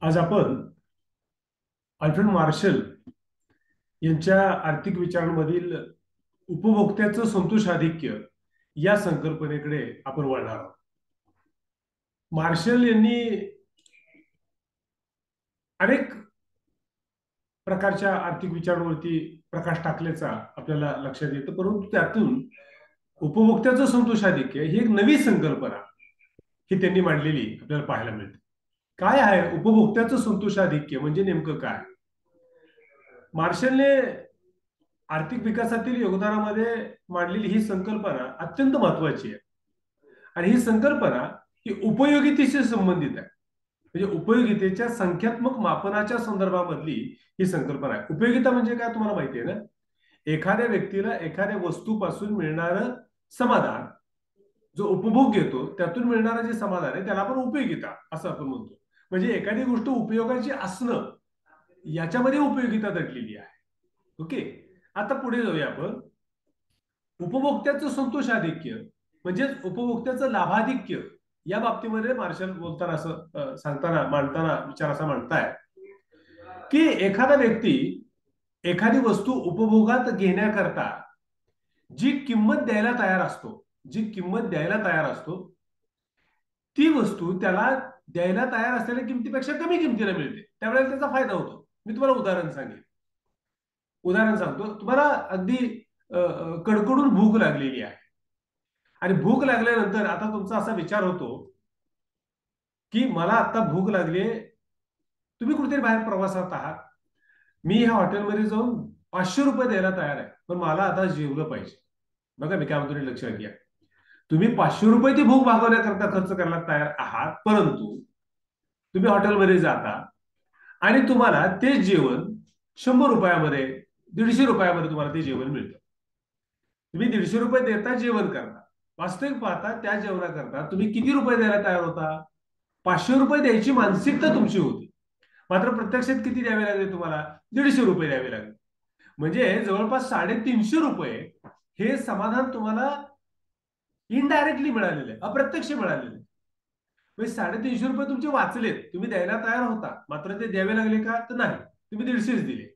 आज आपण Alfred Marshall यांच्या आर्थिक विचारांमधील उपभोक्त्याचं संतोषाधिक्य या संकल्पनेकडे आपण वळणार आहोत. मार्शल यांनी अनेक प्रकारच्या आर्थिक विचारांवरती प्रकाश टाकल्याचा आपल्याला लक्षात येतं, परंतु त्यातून उपभोक्त्याचं संतोषाधिक्य ही एक नवी संकल्पना ही त्यांनी मांडलेली आपल्याला पाहायला मिळते. काय आहे उपभोक्त्याचं संतोषाधिक्य म्हणजे नेमकं काय? मार्शलने आर्थिक विकासातील योगदानामध्ये मांडलेली ही संकल्पना अत्यंत महत्वाची आहे आणि ही संकल्पना ही उपयोगितेशी संबंधित आहे. म्हणजे उपयोगितेच्या संख्यात्मक मापनाच्या संदर्भामधली ही संकल्पना आहे. उपयोगिता म्हणजे काय तुम्हाला माहिती आहे ना? एखाद्या व्यक्तीला एखाद्या वस्तूपासून मिळणारं समाधान, जो उपभोग घेतो त्यातून मिळणारं जे समाधान आहे त्याला आपण उपयोगिता असं आपण म्हणतो. म्हणजे एखादी गोष्ट उपयोगाची असणं याच्यामध्ये उपयोगिता दडलेली आहे. ओके, आता पुढे जाऊया आपण. उपभोक्त्याचं संतोषाधिक्य म्हणजे उपभोक्त्याचं लाभाधिक्य या बाबतीमध्ये मार्शल बोलताना असं सांगताना मांडताना विचार असा मांडताय की एखादा व्यक्ती एखादी वस्तू उपभोगात घेण्याकरता जी किंमत द्यायला तयार असतो, जी किंमत द्यायला तयार असतो ती वस्तू त्याला द्यायला तयार असलेल्या किमतीपेक्षा कमी किमतीला मिळते, त्यावेळेला त्याचा फायदा होतो. मी तुम्हाला उदाहरण सांगतो तुम्हाला. अगदी कडकडून भूक लागलेली आहे आणि भूक लागल्यानंतर आता तुमचा असा विचार होतो की मला आता भूक लागली, तुम्ही कुठेतरी बाहेर प्रवासात आहात, मी ह्या हॉटेलमध्ये जाऊन 500 रुपये द्यायला तयार आहे, पण मला आता जेवलं पाहिजे. बघा मी काय म्हणतो हे लक्षात घ्या. तुम्ही 500 रुपये ती भूक भागवण्याकरता खर्च करायला तयार आहात, परंतु तुम्ही हॉटेलमध्ये जाता आणि तुम्हाला ते जेवण 100 रुपयामध्ये 150 रुपयामध्ये तुम्हाला ते जेवण मिळतं. तुम्ही 150 रुपये देता, जेवण करता. वास्तविक पाहता त्या जेवणाकरता तुम्ही किती रुपये द्यायला तयार होता? 500 रुपये द्यायची मानसिकता तुमची होती, मात्र प्रत्यक्षात किती द्यावे लागले तुम्हाला? 150 रुपये द्यावे लागले. म्हणजे जवळपास 350 रुपये हे समाधान तुम्हाला इनडायरेक्टली मिळालेले, अप्रत्यक्ष मिळालेले. म्हणजे 350 रुपये तुमचे वाचलेत, तुम्ही द्यायला तयार होता, मात्र ते द्यावे लागले का? तर नाही, तुम्ही 150च दिले.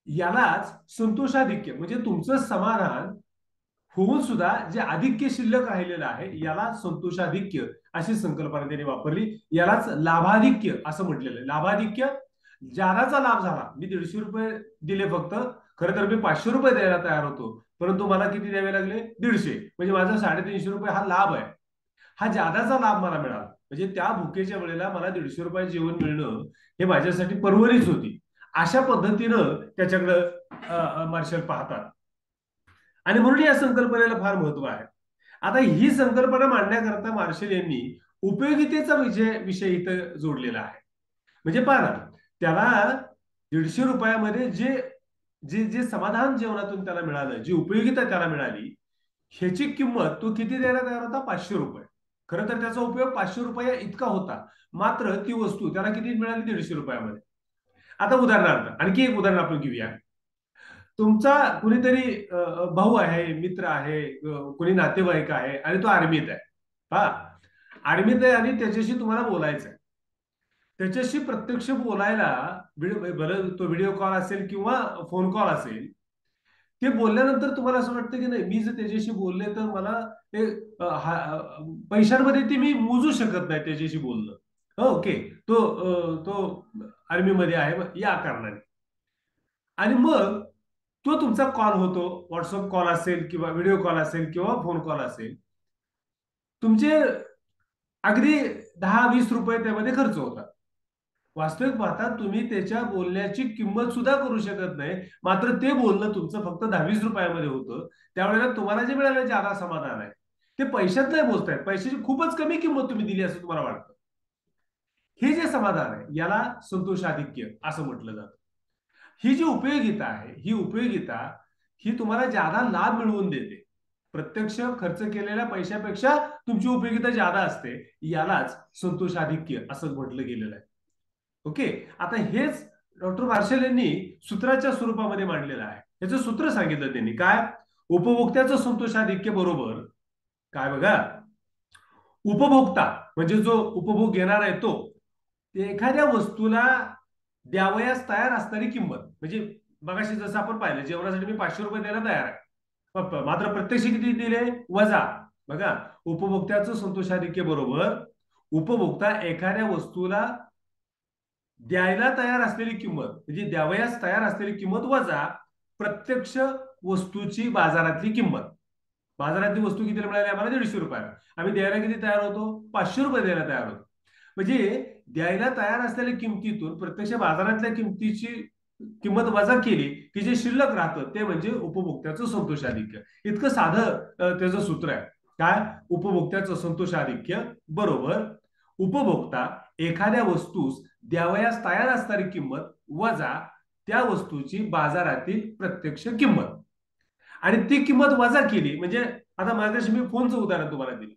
यालाच संतोषाधिक्य म्हणजे तुमचं समाधान होऊन सुद्धा जे अधिक्य शिल्लक राहिलेलं आहे याला संतोषाधिक्य अशी संकल्पना त्यांनी वापरली. यालाच लाभाधिक्य असं म्हटलेलं आहे. लाभाधिक्य, ज्यादाचा लाभ झाला. मी 150 रुपये दिले फक्त, खरं तर मी 500 रुपये द्यायला तयार होतो, परंतु मला किती द्यावे लागले? 150. म्हणजे माझा 350 रुपये हा लाभ आहे, हा ज्यादाचा लाभ मला मिळाला. म्हणजे त्या भुकेच्या वेळेला मला 150 रुपये जेवण मिळणं हे माझ्यासाठी परवडीच होती. अशा पद्धतीनं त्याच्याकडं मार्शल पाहतात आणि म्हणून या संकल्पनेला फार महत्व आहे. आता ही संकल्पना मांडण्याकरता मार्शल यांनी उपयोगितेचा विषय इथं जोडलेला आहे. म्हणजे पहा ना, त्याला 150 रुपयामध्ये जे जे जे समाधान जेवणातून त्याला मिळालं, जी उपयोगिता त्याला मिळाली, ह्याची किंमत तो किती द्यायला तयार होता? 500 रुपये. खरं तर त्याचा उपयोग 500 रुपये इतका होता, मात्र ती वस्तू त्याला किती मिळाली? 150 रुपयामध्ये. आता उदाहरणार्थ आणखी एक उदाहरण आपण घेऊया. तुमचा कुणीतरी भाऊ आहे, मित्र आहे, कोणी नातेवाईक आहे आणि तो आर्मीत आहे. हा, आर्मीत आहे आणि त्याच्याशी तुम्हाला बोलायचं आहे. त्याच्याशी प्रत्यक्ष बोलायला बरं, तो व्हिडिओ कॉल असेल किंवा फोन कॉल असेल, ते बोलल्यानंतर तुम्हाला असं वाटतं की नाही, मी जर त्याच्याशी बोलले तर मला ते पैशांमध्ये ते मी मोजू शकत नाही त्याच्याशी बोलणं. ओके, तो आर्मीमध्ये आहे या कारणाने. आणि मग तो तुमचा कॉल होतो, व्हॉट्सअप कॉल असेल किंवा व्हिडिओ कॉल असेल किंवा फोन कॉल असेल, तुमचे अगदी 10-20 रुपये त्यामध्ये खर्च होतात. वास्तविक पाहता तुम्ही त्याच्या बोलण्याची किंमत सुद्धा करू शकत नाही, मात्र ते बोलणं तुमचं फक्त 10-20 रुपयामध्ये होतं. त्यावेळेला तुम्हाला जे मिळालं ज्यादा समाधान आहे ते पैशात नाही मोजतायत, पैशाची खूपच कमी किंमत तुम्ही दिली असं तुम्हाला वाटतं. हे जे समाधान आहे याला संतोषाधिक्य असं म्हटलं जातं. ही जी उपयोगिता आहे, ही उपयोगिता ही तुम्हाला ज्यादा लाभ मिळवून देते. प्रत्यक्ष खर्च केलेल्या पैशापेक्षा तुमची उपयोगिता ज्यादा असते, यालाच संतोषाधिक्य असं म्हटलं गेलेलं आहे. ओके, आता हेच डॉक्टर मार्शल यांनी सूत्राच्या स्वरूपामध्ये मांडलेलं आहे. याचं सूत्र सांगितलं त्यांनी काय? उपभोक्त्याचं संतोषाधिक्य बरोबर काय? बघा, उपभोक्ता म्हणजे जो उपभोग घेणार आहे तो एखाद्या वस्तूला द्यावयास तयार असणारी किंमत, म्हणजे मगाशी जसं आपण पाहिलं, जेवणासाठी मी 500 रुपये द्यायला तयार आहे, मात्र प्रत्यक्ष किती दिले वजा. बघा, उपभोक्त्याचं संतोषाधिक्य बरोबर उपभोक्ता एखाद्या वस्तूला द्यायला तयार असलेली किंमत, म्हणजे द्यावयास तयार असलेली किंमत वजा प्रत्यक्ष वस्तूची बाजारातली किंमत. बाजारातली वस्तू कितीला मिळाली आम्हाला? 150 रुपयाला. आम्ही द्यायला किती तयार होतो? 500 रुपये द्यायला तयार होतो. म्हणजे द्यायला तयार असलेल्या किमतीतून प्रत्यक्ष बाजारातल्या किमतीची किंमत वजा केली की जे शिल्लक राहतं ते म्हणजे उपभोक्त्याचं संतोषाधिक्य. इतकं साधं त्याचं सूत्र आहे. काय? उपभोक्त्याचं संतोषाधिक्य बरोबर उपभोक्ता एखाद्या वस्तूस द्यावयास तयार असणारी किंमत वजा त्या वस्तूची बाजारातील प्रत्यक्ष किंमत. आणि ती किंमत वजा केली म्हणजे, आता माझ्याशी मी फोनचं उदाहरण तुम्हाला दिलं,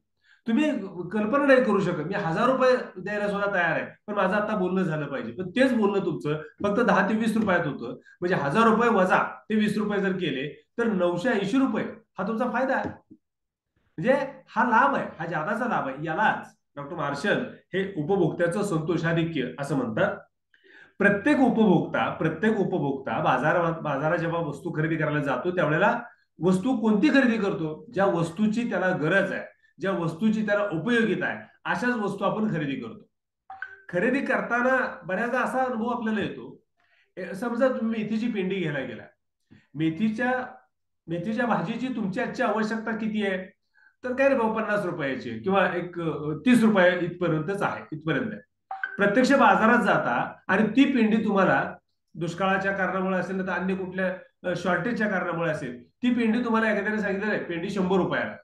तुम्ही कल्पना नाही करू शकत, मी 1000 रुपये द्यायला सुद्धा तयार आहे, पण माझं आता बोलणं झालं पाहिजे. पण तेच बोलणं तुमचं फक्त 10 ते 20 रुपयात होतं. म्हणजे 1000 रुपये वजा ते 20 रुपये जर केले तर 980 रुपये हा तुमचा फायदा आहे. म्हणजे हा लाभ आहे, हा जादाचा लाभ आहे. यालाच डॉक्टर मार्शल हे उपभोक्त्याचं संतोषाधिक्य असं म्हणतात. प्रत्येक उपभोक्ता बाजारात जेव्हा वस्तू खरेदी करायला जातो त्यावेळेला वस्तू कोणती खरेदी करतो? ज्या वस्तूची त्याला गरज आहे, ज्या वस्तूची त्याला उपयोगिता आहे, अशाच वस्तू आपण खरेदी करतो. खरेदी करताना बऱ्याचदा असा अनुभव आपल्याला येतो, समजा तुम्ही मेथीची पेंडी घ्यायला गेला, मेथीच्या मेथीच्या भाजीची तुमची आजची आवश्यकता किती आहे? तर काय रे भाऊ, 50 रुपयाची किंवा एक 30 रुपये इथपर्यंतच आहे, इथपर्यंत आहे. प्रत्यक्ष बाजारात जाता आणि ती पेंडी तुम्हाला दुष्काळाच्या कारणामुळे असेल तर अन्य कुठल्या शॉर्टेजच्या कारणामुळे असेल, ती पेंडी तुम्हाला एखाद्याने सांगितलं आहे पेंडी 100 रुपयाला,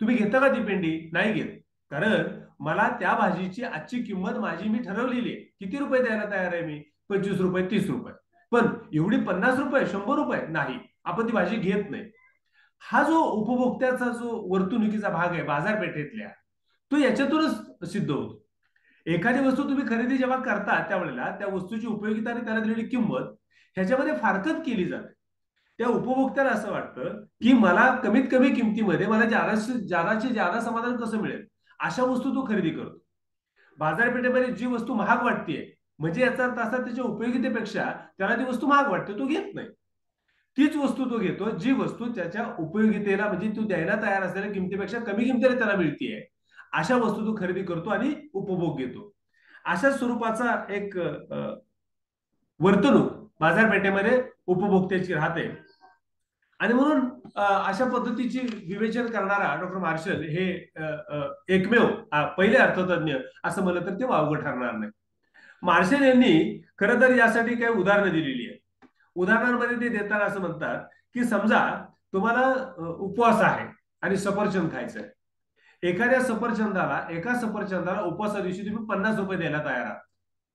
तुम्ही घेता का ती पेंडी? नाही घेत. कारण मला त्या भाजीची आजची किंमत माझी मी ठरवलेली आहे. किती रुपये द्यायला तयार आहे मी? 25 रुपये, 30 रुपये. पण एवढी 50 रुपये, 100 रुपये नाही, आपण ती भाजी घेत नाही. हा जो उपभोक्त्याचा जो वर्तणुकीचा भाग आहे बाजारपेठेतल्या, तो याच्यातूनच सिद्ध होतो. एखादी वस्तू तुम्ही खरेदी जेव्हा करता त्यावेळेला त्या वस्तूची उपयोगिता आणि त्याला दिलेली किंमत ह्याच्यामध्ये फारकत केली जाते. त्या उपभोक्त्याला असं वाटतं की मला कमीत कमी किमतीमध्ये मला जादाचे जादा समाधान कसं मिळेल, अशा वस्तू तो खरेदी करतो. बाजारपेठेमध्ये जी वस्तू महाग वाटते, म्हणजे याचा अर्थ असा त्याच्या उपयोगितेपेक्षा त्याला ती वस्तू महाग वाटते, तो घेत नाही. तीच वस्तू तो घेतो जी वस्तू त्याच्या उपयोगितेला, म्हणजे तो द्यायला तयार असलेल्या किमतीपेक्षा कमी किमतीला त्याला मिळतीये, अशा वस्तू तो खरेदी करतो आणि उपभोग घेतो. अशा स्वरूपाचा एक वर्तणूक बाजारपेठेमध्ये उपभोक्त्याची राहते. आणि म्हणून अशा पद्धतीची विवेचन करणारा डॉक्टर मार्शल हे एकमेव पहिले अर्थतज्ञ असं म्हणलं तर ते वावगं ठरणार नाही. मार्शल यांनी खरं तर यासाठी काही उदाहरणं दिलेली आहेत. उदाहरणांमध्ये ते देताना असं म्हणतात की समजा तुम्हाला उपवास आहे आणि सफरचंद खायचं आहे. एका सफरचंदाला उपवासा दिवशी तुम्ही 50 रुपये द्यायला तयार आहात.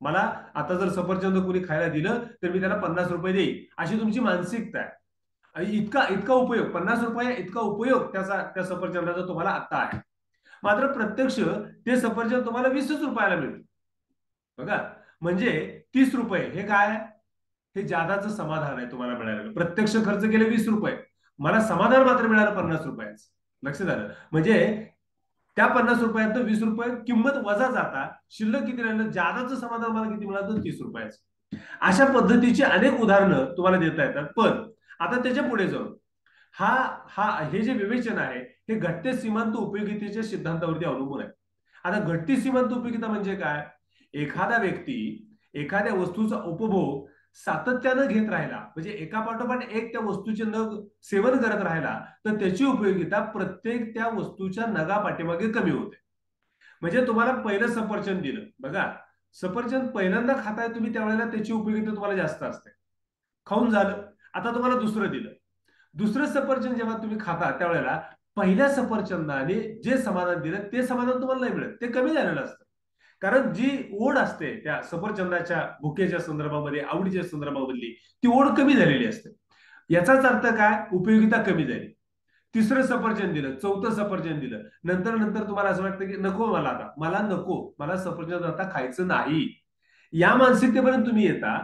मला आता जर सफरचंद कोणी खायला दिलं तर मी त्याला 50 रुपये देईल, अशी तुमची मानसिकता आहे. इतका इतका उपयोग, 50 रुपये इतका उपयोग त्या सफरचंदाचा तुम्हाला आता आहे. मात्र प्रत्यक्ष ते सफरचंद तुम्हाला 20च रुपयाला मिळतं. बघा, म्हणजे 30 रुपये हे काय? हे जादाचं समाधान आहे तुम्हाला मिळालेलं. प्रत्यक्ष खर्च केले 20 रुपये, मला समाधान मात्र मिळालं 50 रुपयाच. लक्षात आलं? म्हणजे त्या 50 रुपयात 20 रुपये किंमत वजा जाता शिल्लक किती राहिलं? जादाचं समाधान मला किती मिळालं? 30 रुपयाचं. अशा पद्धतीची अनेक उदाहरणं तुम्हाला देता येतात. पण आता त्याच्या पुढे जाऊन हा हा हे जे विवेचन आहे हे घटते सीमांत उपयोगितेच्या सिद्धांतावरती अवलंबून आहे. आता घटती सीमांत उपयोगिता म्हणजे काय? एखादा व्यक्ती एखाद्या वस्तूचा उपभोग सातत्यानं घेत राहिला, म्हणजे एका पाठोपाठ एक त्या वस्तूचे नग सेवन करत राहिला, तर त्याची उपयोगिता प्रत्येक त्या वस्तूच्या नगा पाठीमागे कमी होते. म्हणजे तुम्हाला पहिलं सफरचंद दिलं, बघा सफरचंद पहिल्यांदा खाताय तुम्ही त्यावेळेला त्याची उपयोगिता तुम्हाला जास्त असते. खाऊन झालं, आता तुम्हाला दुसरं दिलं. दुसरं सफरचंद जेव्हा तुम्ही खाता त्यावेळेला पहिल्या सफरचंदाने जे समाधान दिलं ते समाधान तुम्हाला नाही मिळत, ते कमी झालेलं असतं. कारण जी ओढ असते त्या सफरचंदाच्या भुकेच्या संदर्भामध्ये, आवडीच्या संदर्भामधली ती ओढ कमी झालेली असते. याचाच अर्थ काय? उपयोगिता कमी झाली. तिसरं सफरचंद दिलं, चौथं सफरचंद दिलं, नंतर नंतर तुम्हाला असं वाटतं की नको, मला नको, मला सफरचंद आता खायचं नाही. या मानसिकतेपर्यंत तुम्ही येता.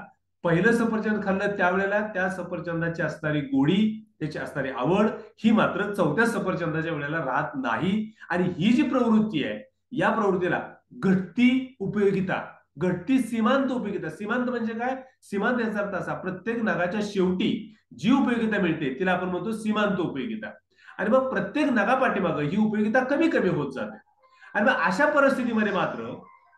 पहिलं सफरचंद खाल्लं त्यावेळेला त्या सफरचंदाची असणारी गोडी, त्याची असणारी आवड ही मात्र चौथ्या सफरचंदाच्या वेळेला राहत नाही. आणि ही जी प्रवृत्ती आहे, या प्रवृत्तीला घटती उपयोगिता, घटती सीमांत उपयोगिता. सीमांत म्हणजे काय? सीमांत याचा अर्थ असा, प्रत्येक नगाच्या शेवटी जी उपयोगिता मिळते तिला आपण म्हणतो सीमांत उपयोगिता. आणि मग प्रत्येक नगा पाठीमागं ही उपयोगिता कमी कमी होत जाते. आणि मग अशा परिस्थितीमध्ये मात्र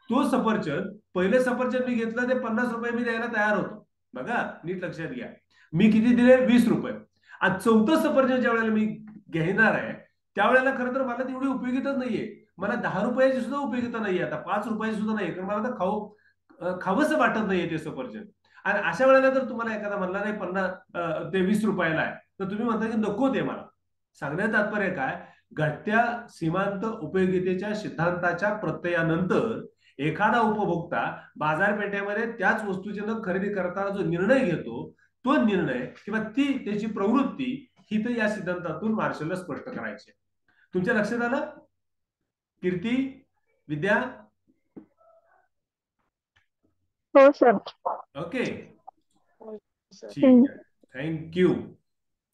तो सफरचंद, पहिले सफरचंद मी घेतलं ते 50 रुपये मी द्यायला तयार होतो. बघा नीट लक्षात घ्या, मी किती दिले? 20 रुपये. आज चौथं सफरचंद ज्या वेळेला मी घेणार आहे त्यावेळेला खरं तर मला तेवढी उपयोगिताच नाहीये. मला 10 रुपयाची सुद्धा उपयोगिता नाहीये, आता 5 रुपयाची सुद्धा नाहीये, कारण मला आता खावंसं वाटत नाहीये ते सफरचंद. आणि अशा वेळेला जर तुम्हाला एखादा म्हणला नाही 50 ते 20 रुपयाला आहे, तर तुम्ही म्हणता की नको ते मला. सांगण्याचं तात्पर्य काय? घटत्या सीमांत उपयोगितेच्या सिद्धांताच्या प्रत्ययानंतर एखादा उपभोक्ता बाजारपेठेमध्ये त्याच वस्तूची खरेदी करताना जो निर्णय घेतो, तो निर्णय किंवा ती त्याची प्रवृत्ती ही तर या सिद्धांतातून मार्शलला स्पष्ट करायची. तुमच्या लक्षात आलं? कीर्ती, विद्या? हो सर. Okay, sir. ठीक आहे. थँक्यू.